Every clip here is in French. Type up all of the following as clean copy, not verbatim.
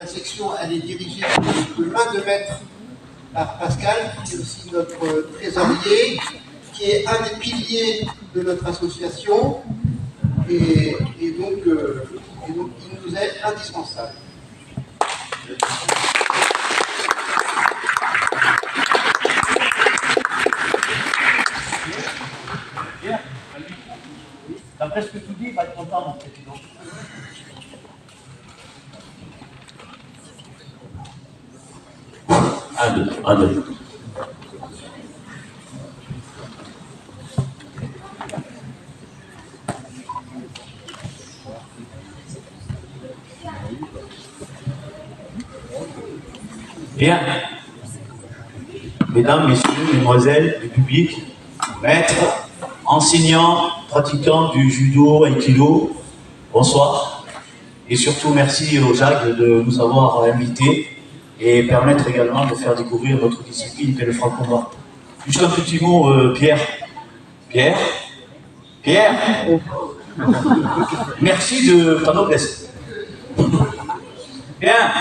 La section, elle est dirigée de main de maître par Pascal, qui est aussi notre trésorier, qui est un des piliers de notre association, et donc il nous est indispensable. Bien, t'as presque tout dit, il va être content, mon président. Un, deux. Bien. Mesdames, messieurs, mesdemoiselles, le public, maîtres, enseignants, pratiquants du judo, aikido, bonsoir. Et surtout, merci au Jacques de nous avoir invités et permettre également de faire découvrir notre discipline qui est le franc-combat. Juste un petit mot, Pierre. Pierre. Merci de ta noblesse. Bien.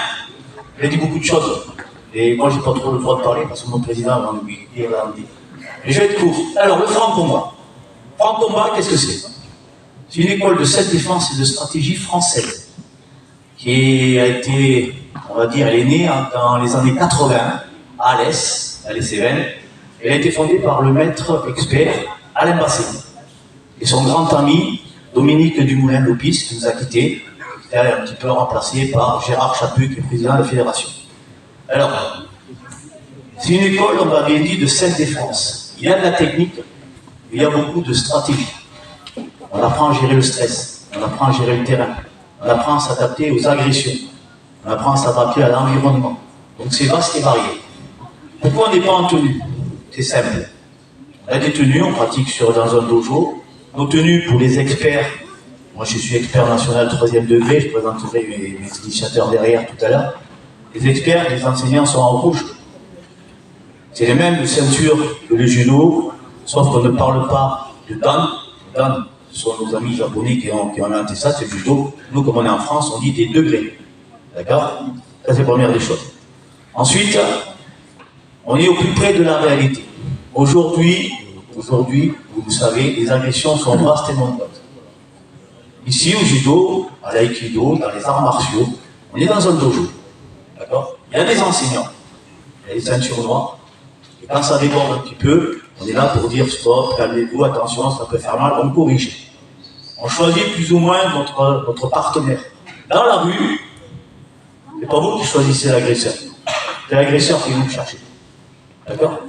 Il a dit beaucoup de choses. Et moi, j'ai pas trop le droit de parler parce que mon président va nous dire. Mais je vais être court. Alors, le franc-combat. Franc-combat, qu'est-ce que c'est? C'est une école de self-défense et de stratégie française qui a été, on va dire, elle est née dans les années 80 à Alès, à Cévennes. Elle a été fondée par le maître expert Alain Basset et son grand ami Dominique Dumoulin-Lopis qui nous a quittés, qui a un petit peu remplacé par Gérard Chaput, qui est président de la fédération. Alors, c'est une école, on va bien dire, de self-défense. Il y a de la technique, il y a beaucoup de stratégie. On apprend à gérer le stress, on apprend à gérer le terrain, on apprend à s'adapter aux agressions, on apprend à s'adapter à l'environnement. Donc c'est vaste et varié. Pourquoi on n'est pas en tenue? C'est simple. On a des tenues, on pratique dans un dojo. Nos tenues pour les experts, moi je suis expert national 3e degré, je présenterai mes initiateurs derrière tout à l'heure. Les experts, les enseignants sont en rouge. C'est les mêmes ceintures que le judo, sauf qu'on ne parle pas de dan. Dan, ce sont nos amis japonais qui ont inventé ça, c'est le judo. Nous, comme on est en France, on dit des degrés. D'accord? Ça, c'est la première des choses. Ensuite, on est au plus près de la réalité. Aujourd'hui, vous le savez, les agressions sont vastes et nombreuses. Ici, au judo, à l'aïkido, dans les arts martiaux, on est dans un dojo. D'accord? Il y a des enseignants, il y a des ceintures noires, et quand ça déborde un petit peu, on est là pour dire stop, calmez-vous, attention, ça peut faire mal, on corrige. On choisit plus ou moins notre partenaire. Dans la rue, c'est pas vous qui choisissez l'agresseur, c'est l'agresseur qui vient vous chercher. D'accord?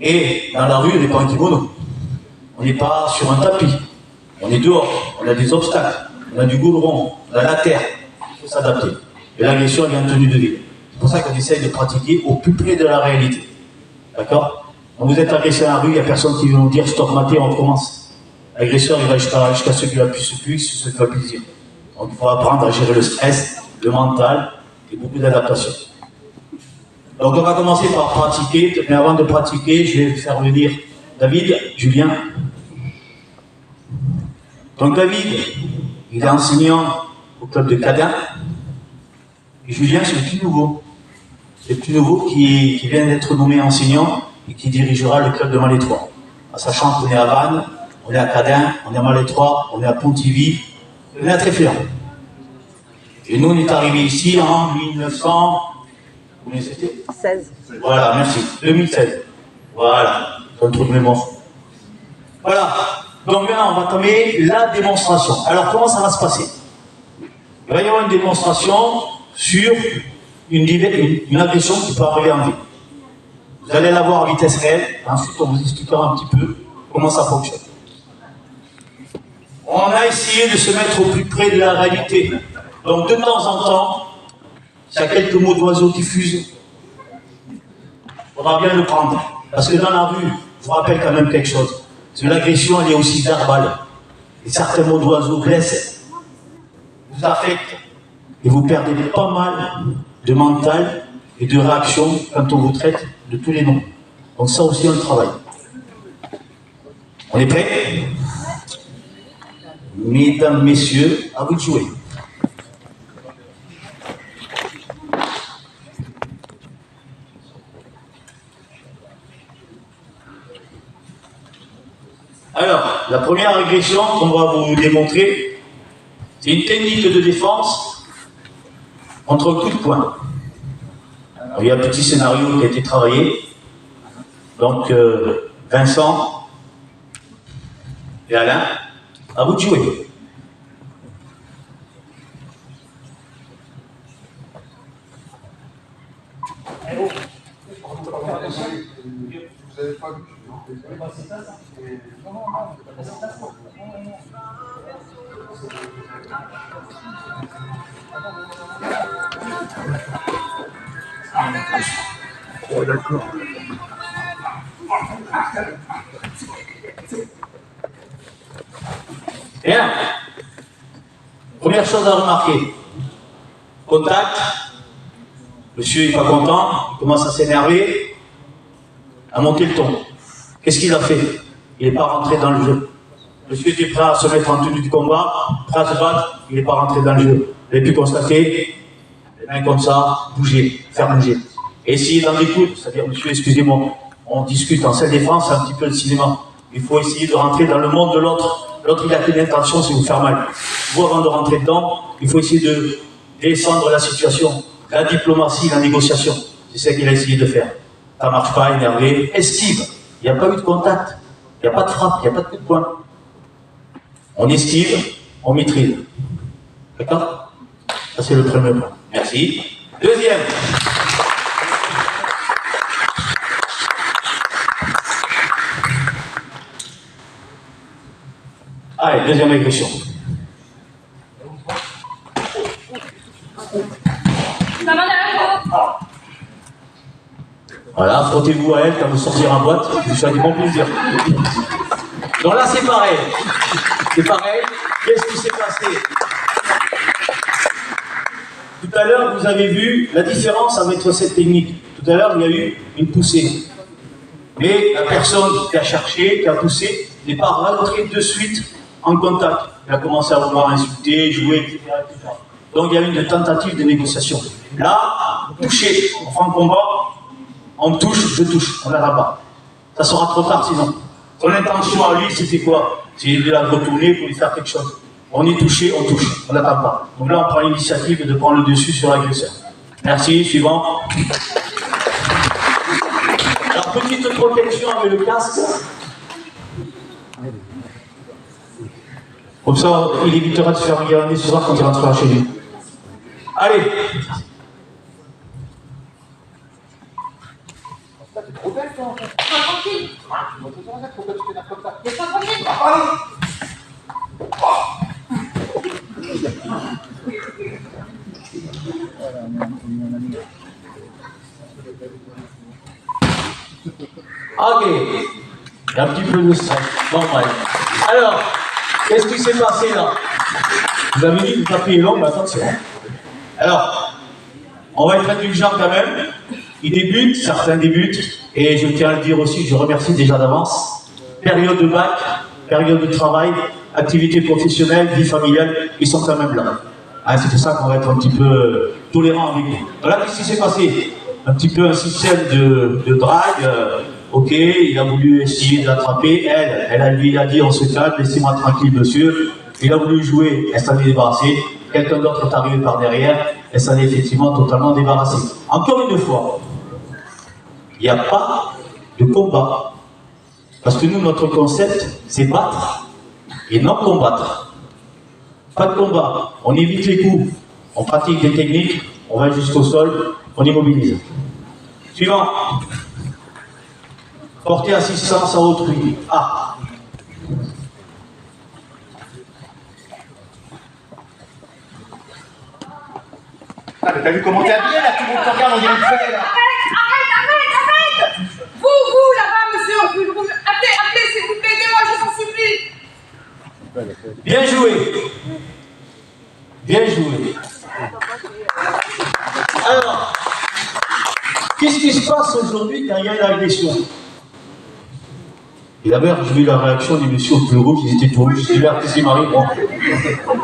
Et dans la rue, on n'est pas en kimono, on n'est pas sur un tapis, on est dehors, on a des obstacles, on a du goudron, on a la terre, il faut s'adapter. Et l'agression vient en tenue de ville. C'est pour ça qu'on essaye de pratiquer au plus près de la réalité. D'accord? Quand vous êtes agressé dans la rue, il n'y a personne qui vient vous dire stop, maté, on recommence. L'agresseur, il va jusqu'à ce qu'il appuie sur lui, ce qui fait plaisir. Donc il faut apprendre à gérer le stress, le mental et beaucoup d'adaptation. Donc on va commencer par pratiquer, mais avant de pratiquer, je vais faire venir David, Julien. Donc David, il est enseignant au club de Cadin. Et Julien, c'est le plus nouveau. C'est le plus nouveau qui vient d'être nommé enseignant et qui dirigera le club de Malétroit. En sachant qu'on est à Vannes, on est à Cadin, on est à Malétroit, on est à Pontivy, on est à Tréféan. Et nous, on est arrivés ici en 1900... Combien c'était? 16. Voilà, merci. 2016. Voilà, c'est un trou de mémoire. Voilà. Donc maintenant, on va entamer la démonstration. Alors, comment ça va se passer? Il va y avoir une démonstration sur une agression qui peut arriver en ville. Vous allez la voir à vitesse réelle, ensuite on vous expliquera un petit peu comment ça fonctionne. On a essayé de se mettre au plus près de la réalité. Donc de temps en temps, s'il y a quelques mots d'oiseaux qui fusent, il faudra bien le prendre. Parce que dans la rue, je vous rappelle quand même quelque chose. Parce que l'agression, elle est aussi verbale. Et certains mots d'oiseaux blessent, vous affectent. Et vous perdez pas mal de mental et de réaction quand on vous traite de tous les noms. Donc ça aussi, on le travaille. On est prêts? Mesdames, messieurs, à vous de jouer. la première agression qu'on va vous démontrer, c'est une technique de défense contre un coup de poing. Alors, il y a un petit scénario qui a été travaillé. Donc, Vincent et Alain, à vous de jouer. Vous avez pas vu. Oh, d'accord. Bien. Première chose à remarquer. Contact. Monsieur n'est pas content, il commence à s'énerver, à monter le ton. Qu'est-ce qu'il a fait? Il n'est pas rentré dans le jeu. Monsieur était prêt à se mettre en tenue du combat, prêt à se battre, il n'est pas rentré dans le jeu. Vous avez pu constater, les mains comme ça, bouger, faire bouger. Et essayer d'en découdre, c'est-à-dire, monsieur, excusez-moi, on discute en self-défense, c'est un petit peu le cinéma. Il faut essayer de rentrer dans le monde de l'autre. L'autre, il a qu'une intention, c'est vous faire mal. Vous, avant de rentrer dedans, il faut essayer de descendre la situation. La diplomatie, la négociation, c'est ce qu'il a essayé de faire. Ça ne marche pas, énervé, esquive. Il n'y a pas eu de contact, il n'y a pas de frappe, il n'y a pas de coup de poing. On esquive, on maîtrise. D'accord? Ça, c'est le premier point. Merci. Deuxième. Allez, deuxième agression. Voilà, frottez-vous à elle quand vous sortirez en boîte, je vous souhaite du bon plaisir. Donc là, c'est pareil. C'est pareil. Qu'est-ce qui s'est passé? Tout à l'heure, vous avez vu la différence avec cette technique. Tout à l'heure, il y a eu une poussée. Mais la personne qui a cherché, qui a poussé, n'est pas rentrée de suite en contact. Elle a commencé à vouloir insulter, jouer, etc. etc. Donc il y a eu une tentative de négociation. Là, toucher, on fait un combat, on touche, je touche, on n'arrête pas. Ça sera trop tard sinon. Son intention à lui, c'était quoi? C'est de la retourner pour lui faire quelque chose. On est touché, on touche, on n'attend pas. Donc là, on prend l'initiative de prendre le dessus sur l'agresseur. Merci, suivant. Alors, petite protection avec le casque. Comme ça, il évitera de se faire regarder ce soir quand il rentrera chez lui. Allez. C'est trop belle, toi, en fait. Sois tranquille. Pourquoi tu t'énerves comme ça? Sois tranquille. Ok. Il y a un petit peu de stress. Normal. Alors, qu'est-ce qui s'est passé là? Vous avez dit que le tapis est long, mais attention. Alors, on va être indulgent quand même. Ils débutent, certains débutent, et je tiens à le dire aussi, je remercie déjà d'avance. Période de bac, période de travail, activité professionnelle, vie familiale, ils sont quand même là. Ah, c'est pour ça qu'on va être un petit peu tolérant avec vous. Voilà, qu'est-ce qui s'est passé? Un petit peu un système de drague. Ok, il a voulu essayer de l'attraper. Elle lui a dit on se calme, laissez-moi tranquille, monsieur. Il a voulu jouer, elle s'en est débarrassée. Quelqu'un d'autre est arrivé par derrière, elle s'en est effectivement totalement débarrassée. Encore une fois, il n'y a pas de combat. Parce que nous, notre concept, c'est battre et non combattre. Pas de combat. On évite les coups, on pratique des techniques, on va jusqu'au sol, on immobilise. Suivant. Porter assistance à autrui. Ah. Ah, mais t'as vu comment t'es habillé là? Tout le monde te regarde, on dirait une feuille là. Arrête. Vous, là-bas, monsieur. Appelez, s'il vous plaît, aidez-moi, je vous supplie. Bien joué. Bien joué. Alors, qu'est-ce qui se passe aujourd'hui quand il y a une agression? Et d'abord, j'ai vu la réaction des messieurs au plus rouge, ils étaient tout rouges, j'ai dit, qu'est-ce qui m'arrive, bon.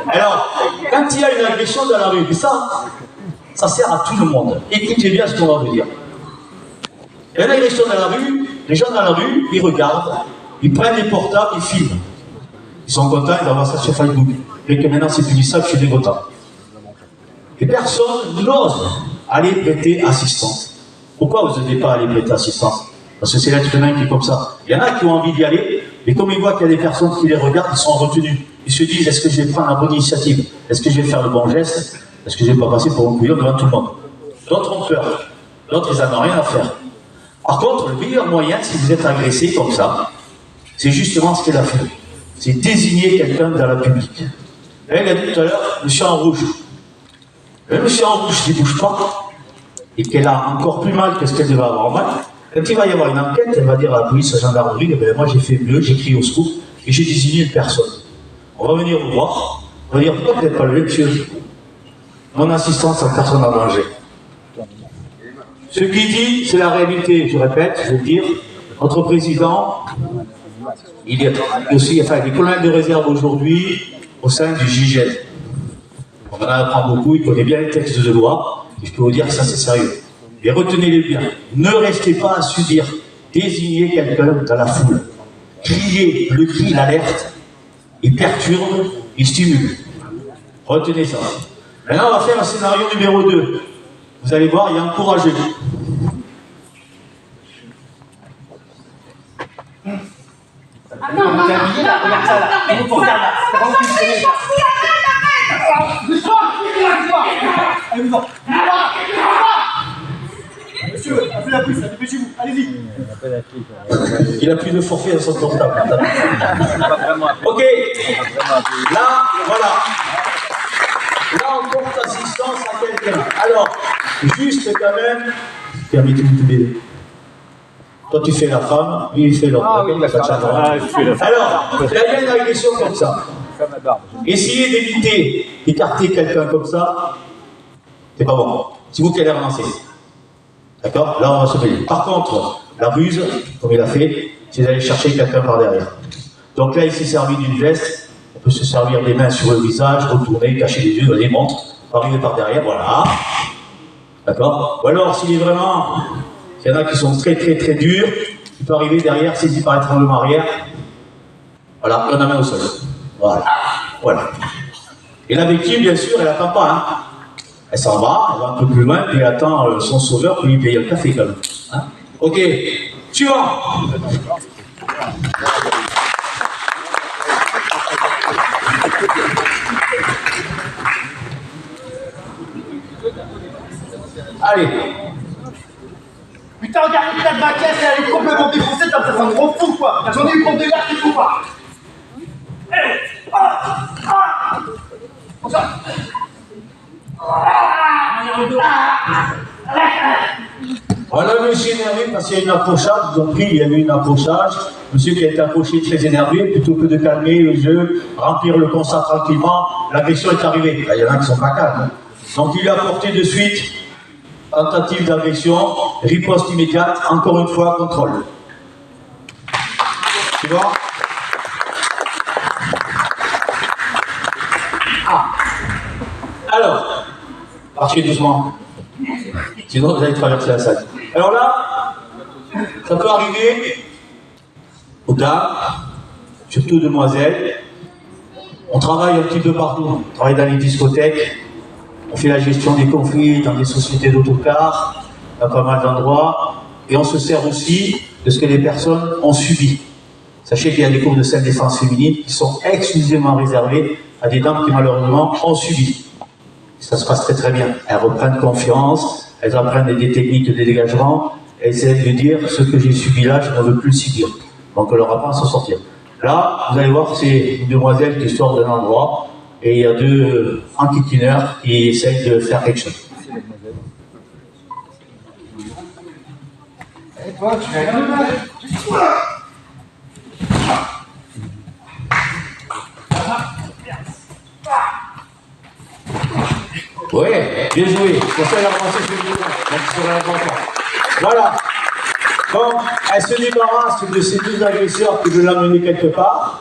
Alors, quand il y a une agression dans la rue, ça sert à tout le monde. Écoutez bien ce qu'on va vous dire. Il y a une agression dans la rue, les gens dans la rue, ils regardent, ils prennent les portables, ils filment. Ils sont contents, ils envoient ça sur Facebook. Et que maintenant c'est punissable, je suis dégoûtant. Et personne n'ose aller prêter assistance. Pourquoi vous n'osez pas aller prêter assistance? Parce que c'est l'être humain qui est comme ça. Il y en a qui ont envie d'y aller, mais comme ils voient qu'il y a des personnes qui les regardent, ils sont retenus. Ils se disent, est-ce que je vais prendre la bonne initiative? Est-ce que je vais faire le bon geste? Est-ce que je ne vais pas passer pour un couillon devant tout le monde? D'autres ont peur. D'autres, ils n'en ont rien à faire. Par contre, le meilleur moyen, si vous êtes agressé comme ça, c'est justement ce qu'elle a fait. C'est désigner quelqu'un dans la public. Elle a dit tout à l'heure, monsieur en rouge. Le monsieur en rouge qui ne bouge pas, et qu'elle a encore plus mal que ce qu'elle devait avoir mal, quand il va y avoir une enquête, elle va dire à la police, à la gendarmerie, eh bien, moi j'ai fait mieux, j'ai crié au secours, et j'ai désigné une personne. On va venir vous voir, on va dire, pourquoi vous n'êtes pas levé, monsieur? Mon assistance en personne en danger. Ce qu'il dit, c'est la réalité, je répète, je vais le dire. Notre président, il est aussi, enfin, il est colonel de réserve aujourd'hui au sein du GIGN. On en apprend beaucoup, il connaît bien les textes de loi, et je peux vous dire que ça c'est sérieux. Et retenez-le bien, ne restez pas à subir, désignez quelqu'un dans la foule. Criez, le cri, l'alerte, il perturbe, il stimule. Retenez ça. Maintenant, on va faire un scénario numéro 2. Vous allez voir, il y a encouragé. Ah non, non, non, Regarde ça là. mais Regarde là. ça va changer, j'en suis, Monsieur, on fait la plus, dépêchez-vous, allez-y. Il n'a plus de forfait à son portable. Ok, là, voilà. Là, on porte assistance à quelqu'un. Alors, juste quand même, permettez-moi. Toi, tu fais la femme, lui, il fait l'homme. Ah oui, d'accord. Alors, il y a une agression comme ça. Essayez d'éviter d'écarter quelqu'un comme ça, c'est pas bon. C'est vous qui allez relancer. D'accord? Là, on va se payer. Par contre, la ruse, comme il a fait, c'est d'aller chercher quelqu'un par derrière. Donc là, il s'est servi d'une veste. On peut se servir des mains sur le visage, retourner, cacher les yeux, les montres, arriver par derrière, voilà. D'accord? Ou alors, s'il est vraiment... Il y en a qui sont très très très durs, il peut arriver derrière, saisi par étranglement arrière. Voilà, et on la main au sol. Voilà. Voilà. Et la victime, bien sûr, elle n'attend pas. Hein. Elle s'en va, elle va un peu plus loin, puis elle attend son sauveur pour lui payer le café quand même. Hein. Ok. Suivant. Allez. Putain, regarde le plat de ma caisse, elle est complètement défoncée, t'as fait un gros fou quoi. J'en ai eu pour 2 verres qu'il faut pas. Voilà, monsieur énervé parce qu'il y a une accrochage, je vous en prie, il y a eu une accrochage. Monsieur qui a été accroché très énervé, plutôt que de calmer le jeu, remplir le constat tranquillement, l'agression est arrivée. Il y en a qui sont pas calmes. Hein. Donc il lui a apporté de suite tentative d'agression, riposte immédiate, encore une fois, contrôle. Tu vois? Ah. Alors, marchez doucement. Sinon, vous allez traverser la salle. Alors là, ça peut arriver aux dames, surtout demoiselles. On travaille un petit peu partout. On travaille dans les discothèques. On fait la gestion des conflits dans des sociétés d'autocars, dans pas mal d'endroits, et on se sert aussi de ce que les personnes ont subi. Sachez qu'il y a des cours de self-défense féminine qui sont exclusivement réservés à des dames qui malheureusement ont subi. Ça se passe très très bien. Elles reprennent confiance, elles apprennent des techniques de dégagement, elles essaient de dire ce que j'ai subi là, je ne veux plus le subir. Donc on leur apprend à s'en sortir. Là, vous allez voir, c'est une demoiselle qui sort d'un endroit, et il y a 2 enquiquineurs qui essayent de faire quelque chose. Et toi, tu fais comme Oui, bien joué. Pour ça, elle a avancé sur le devant. Donc, sur l'important. Voilà. Donc, elle se débarrasse de ces 2 agresseurs qui veulent l'amener quelque part.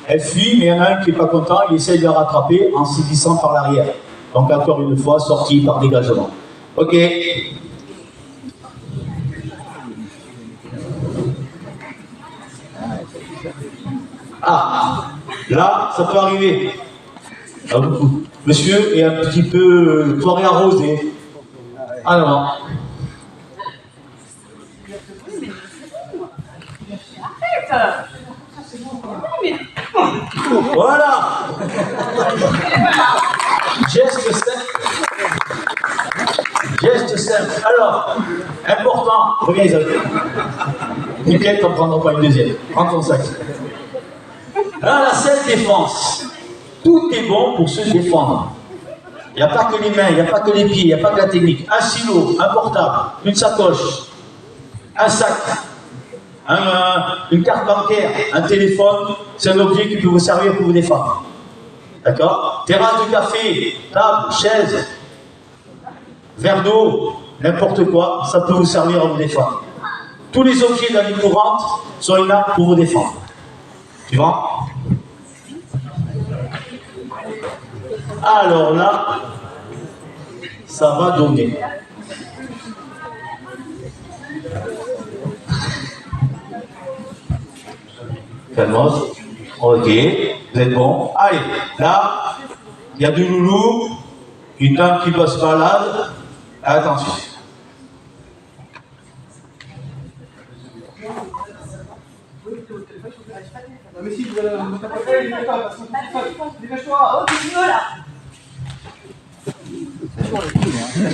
Elle fuit, mais il y en a un qui n'est pas content, il essaye de la rattraper en se glissant par l'arrière. Donc encore une fois, sorti par dégagement. Ok. Ah, Là, ça peut arriver. Ah, beaucoup. Monsieur est un petit peu soirée arrosée. Ah non. Voilà. Geste simple. Geste simple. Alors, important. Reviens Isabelle. Nickel, t'en prendras pas une deuxième. Prends ton sac. Là, la self-défense. Tout est bon pour se défendre. Il n'y a pas que les mains, il n'y a pas que les pieds, il n'y a pas que la technique. Un stylo, un portable, une sacoche, un sac, une carte bancaire, un téléphone, c'est un objet qui peut vous servir pour vous défendre. D'accord? Terrasse de café, table, chaise, verre d'eau, n'importe quoi, ça peut vous servir à vous défendre. Tous les objets de la vie courante sont une arme pour vous défendre. Suivant. Alors là, ça va donner. Calmos. Ok, vous êtes bon. Allez, là, il y a du loulou, une dame qui bosse malade. Attention. Mais si, dépêche-toi. Oh, tu veux là?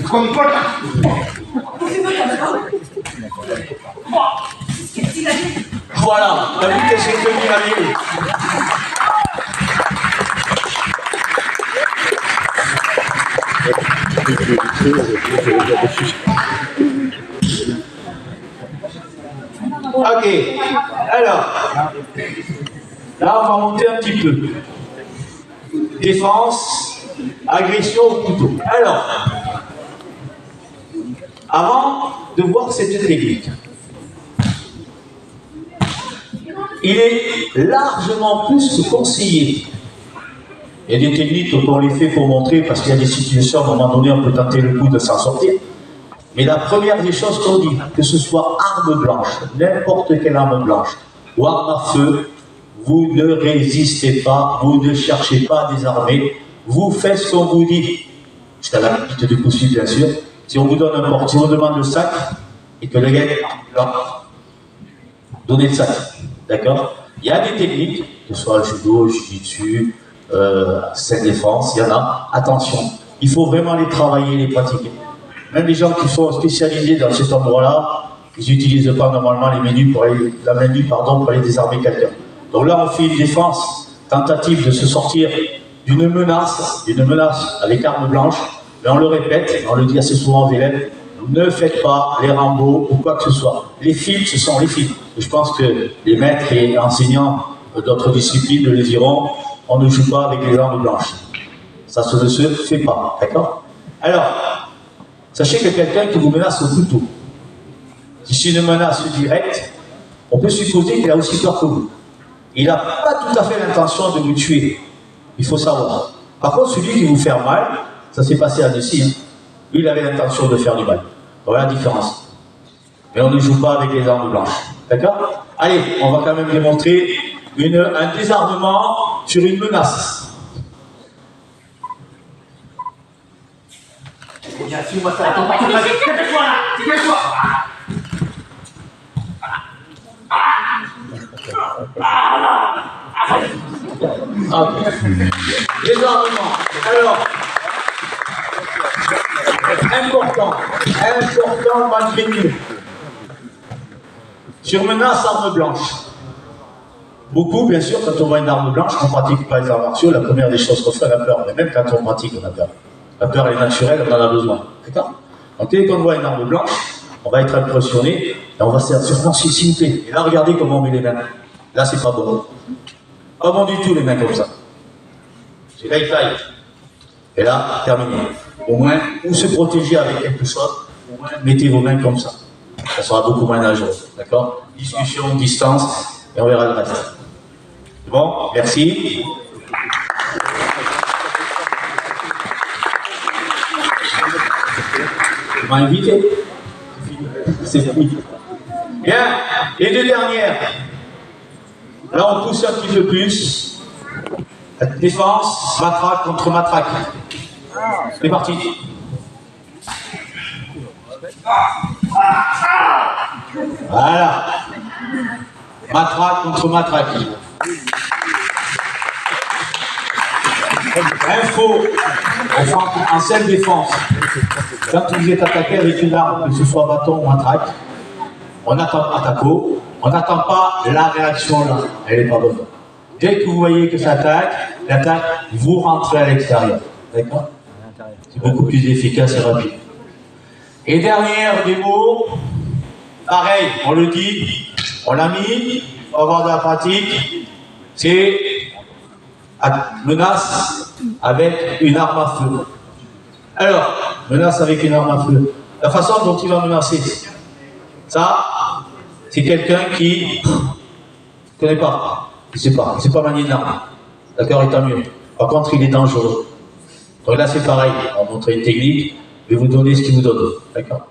Comme quoi là? Voilà, la vitesse est venue à lui. Ok, alors, là on va monter un petit peu. Défense, agression au couteau. Alors, avant de voir cette technique, il est largement plus que conseillé. Il y a des techniques qu'on les fait pour montrer, parce qu'il y a des situations, à un moment donné, on peut tenter le coup de s'en sortir. Mais la première des choses qu'on dit, que ce soit arme blanche, n'importe quelle arme blanche, ou arme à feu, vous ne résistez pas, vous ne cherchez pas à désarmer, vous faites ce qu'on vous dit. Jusqu'à la limite de poursuite, bien sûr. Si on vous donne un porte, si on demande le sac, et que le gars est blanc, donnez le sac. D'accord? Il y a des techniques, que ce soit judo, jiu-jitsu, self-défense, il y en a. Attention, il faut vraiment les travailler, les pratiquer. Même les gens qui sont spécialisés dans cet endroit-là, ils n'utilisent pas normalement la main nue pour aller désarmer quelqu'un. Donc là, on fait une défense, tentative de se sortir d'une menace avec arme blanche, mais on le répète, on le dit assez souvent aux élèves, ne faites pas les Rambo ou quoi que ce soit. Les films, ce sont les films. Et je pense que les maîtres et enseignants d'autres disciplines le diront, on ne joue pas avec les armes blanches. Ça ne se fait pas, d'accord? Alors, sachez que quelqu'un qui vous menace au couteau, si c'est une menace directe, on peut supposer qu'il a aussi peur que vous. Il n'a pas tout à fait l'intention de vous tuer. Il faut savoir. Par contre, celui qui vous fait mal, ça s'est passé à Nessie, hein. Lui, il avait l'intention de faire du mal. Voilà la différence. Mais on ne joue pas avec les armes blanches. D'accord? Allez, on va quand même démontrer un désarmement sur une menace. Viens, suis-moi ça. Dépêche-toi là. Dépêche-toi. Ok. Désarmement. Alors, important malgré tout. Sur menace, arme blanche. Beaucoup, bien sûr, quand on voit une arme blanche, on ne pratique pas les arts martiaux, la première des choses qu'on fait, on a peur. Mais même quand on pratique, on a peur. La peur est naturelle, on en a besoin. D'accord? Donc dès qu'on voit une arme blanche, on va être impressionné, et on va se dire, non, s'il vous plaît. Et là, regardez comment on met les mains. Là, c'est pas bon. Pas bon du tout, les mains comme ça. C'est là, il taille. Et là, terminé. Au moins, ou se protéger avec quelque chose, au moins, mettez vos mains comme ça. Ça sera beaucoup moins dangereux. D'accord? Discussion, distance, et on verra le reste. Bon, merci. Tu m'as invité. C'est fini. Bien, les deux dernières. Là, on pousse un petit peu plus. La défense, matraque contre matraque. C'est parti. Voilà. Matraque contre matraque. Info, en self-défense. Quand vous êtes attaqué avec une arme, que ce soit bâton ou matraque, on attend attaquo, on n'attend pas la réaction là, elle n'est pas bonne. Dès que vous voyez que ça attaque, l'attaque, vous rentrez à l'extérieur. D'accord? C'est beaucoup plus efficace et rapide. Et dernière démo, pareil, on le dit, on l'a mis, on va avoir de la pratique, c'est menace avec une arme à feu. Alors, menace avec une arme à feu. La façon dont il va menacer, ça, c'est quelqu'un qui ne connaît pas, il ne sait pas manier une arme. D'accord, et tant mieux. Par contre, il est dangereux. Donc là, c'est pareil, on va montrer une technique, je vais vous donner ce qu'il vous donne. D'accord?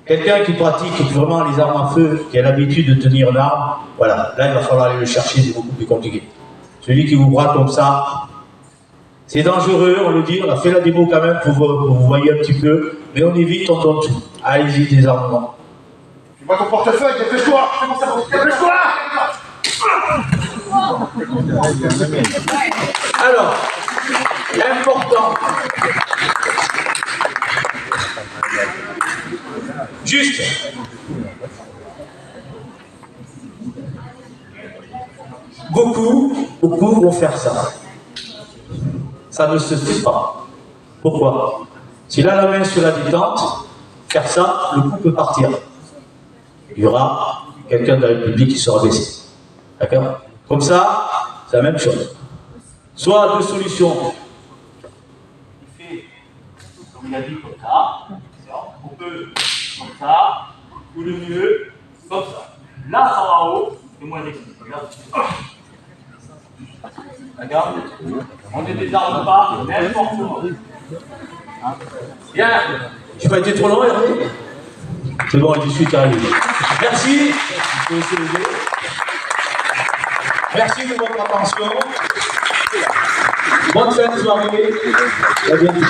Quelqu'un qui pratique vraiment les armes à feu, qui a l'habitude de tenir une arme, voilà, là, il va falloir aller le chercher, c'est beaucoup plus compliqué. Celui qui vous braque comme ça, c'est dangereux, on le dit, on a fait la démo quand même pour vous voyez un petit peu, mais on évite, on donne tout. Allez-y, désarmement. Tu vois ton portefeuille, dépêche-toi! Dépêche-toi! Alors, important. Juste. Beaucoup vont faire ça. Ça ne se fait pas. Pourquoi? S'il a la main sur la détente, faire ça, le coup peut partir. Il y aura quelqu'un de la République qui sera blessé. D'accord? Comme ça, c'est la même chose. Soit deux solutions. Il fait, comme il a dit, comme ça. On peut, comme ça. Ou le mieux, comme ça. Là, ça va en haut, c'est moins difficile. Regarde. Regarde. On ne désarme pas n'importe où. Hein? Bien. Je n'ai pas été trop loin, hein? C'est bon, je suis arrivé. Merci. Merci de votre attention. Bonne fin de soirée. À bientôt.